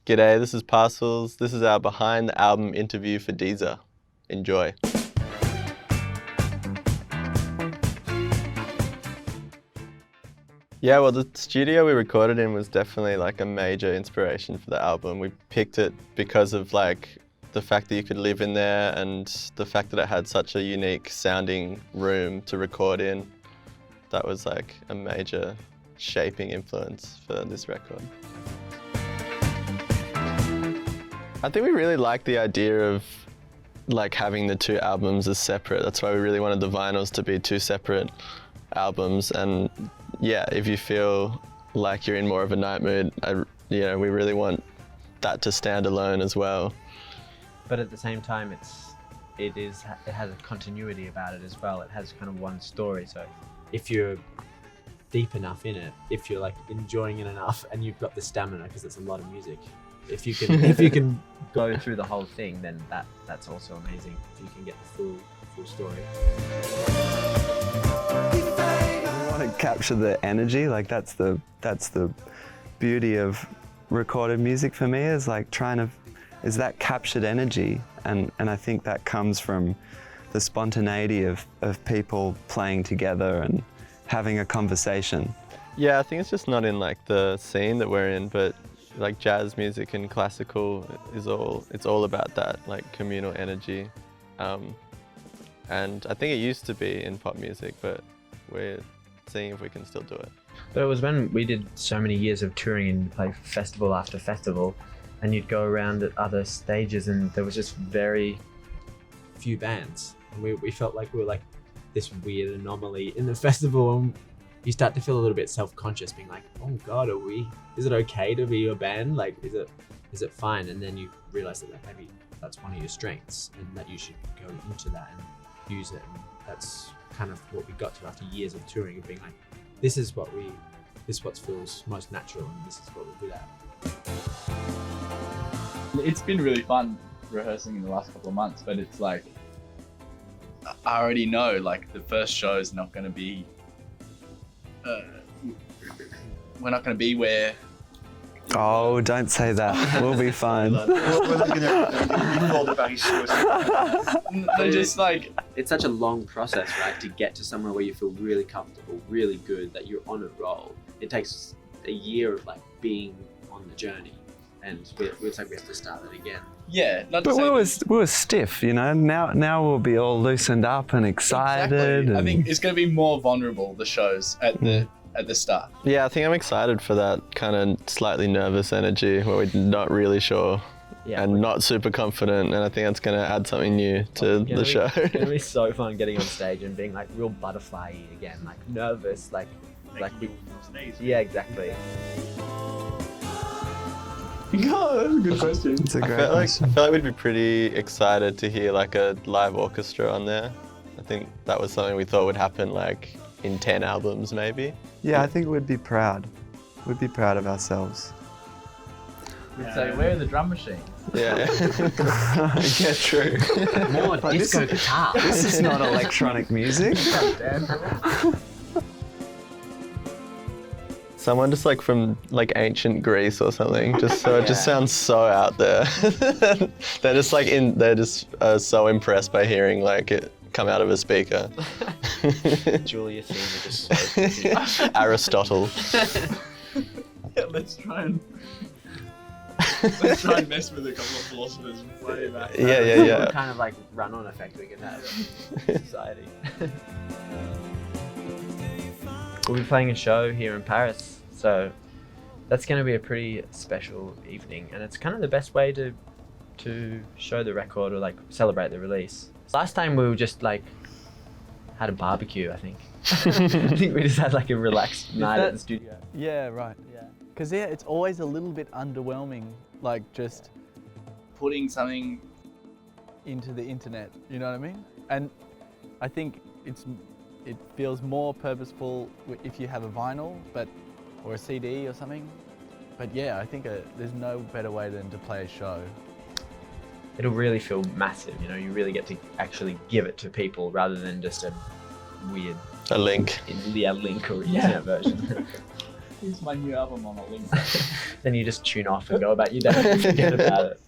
G'day, this is Parcels. This is our behind the album interview for Deezer. Enjoy. Yeah, well, the studio we recorded in was definitely like a major inspiration for the album. We picked it because of like the fact that you could live in there and the fact that it had such a unique sounding room to record in. That was like a major shaping influence for this record. I think we really liked the idea of like having the two albums as separate. That's why we really wanted the vinyls to be two separate albums. And yeah, if you feel like you're in more of a night mood, we really want that to stand alone as well. But at the same time, it has a continuity about it as well. It has kind of one story. So if you're deep enough in it, if you're like enjoying it enough, and you've got the stamina, because it's a lot of music. If you can go through the whole thing, then that's also amazing. If you can get the full story. I want to capture the energy. Like that's the beauty of recorded music for me, is like is that captured energy, and I think that comes from the spontaneity of people playing together and having a conversation. Yeah, I think it's just not in like the scene that we're in, but like jazz music and classical it's all about that like communal energy. And I think it used to be in pop music, but we're seeing if we can still do it. But it was when we did so many years of touring and play festival after festival, and you'd go around at other stages and there was just very few bands. And we felt like we were like this weird anomaly in the festival, and you start to feel a little bit self-conscious, being like, oh God, is it okay to be a band? Like, is it fine? And then you realize that maybe that's one of your strengths and that you should go into that and use it. And that's kind of what we got to after years of touring, of being like, this is what feels most natural, and this is what we're good at. It's been really fun rehearsing in the last couple of months, but it's like, I already know like the first show is not going to be, we're not going to be where. Oh, don't say that. We'll be fine. They're just like, it's such a long process, right, to get to somewhere where you feel really comfortable, really good, that you're on a roll. It takes a year of like being on the journey, and it's like we have to start it again. Yeah, not But we were stiff, you know. Now we'll be all loosened up and excited. Exactly. I think it's going to be more vulnerable, the shows at the start. Yeah, I think I'm excited for that kind of slightly nervous energy where we're not really sure and not super confident, and I think that's going to add something new to the show. It's going to be so fun getting on stage and being like real butterfly-y again, like nervous, yeah, exactly. Oh, that's a good question. It's a great I question. feel like we'd be pretty excited to hear like a live orchestra on there. I think that was something we thought would happen like in 10 albums maybe. Yeah, I think we'd be proud. We'd be proud of ourselves. We'd say, where are the drum machines? Yeah. Yeah, true. More disco guitar. This is not electronic music. Someone just like from like ancient Greece or something, just so it just sounds so out there. They're just so impressed by hearing like it come out of a speaker. Julius Caesar just so Aristotle. Yeah, let's try and mess with a couple of philosophers way back. Yeah. What kind of like run-on effect we can have in society. We'll be playing a show here in Paris, so that's going to be a pretty special evening, and it's kind of the best way to show the record or like celebrate the release. Last time we were just like had a barbecue, I think. I think we just had like a relaxed night at the studio. Yeah, right. Yeah, because it's always a little bit underwhelming, like just Putting something into the internet. You know what I mean? And I think it feels more purposeful if you have a vinyl, or a CD or something. But yeah, I think there's no better way than to play a show. It'll really feel massive, you know, you really get to actually give it to people rather than just a weird A link. link or internet version. Here's my new album on a link. Then you just tune off and go about your day and forget about it.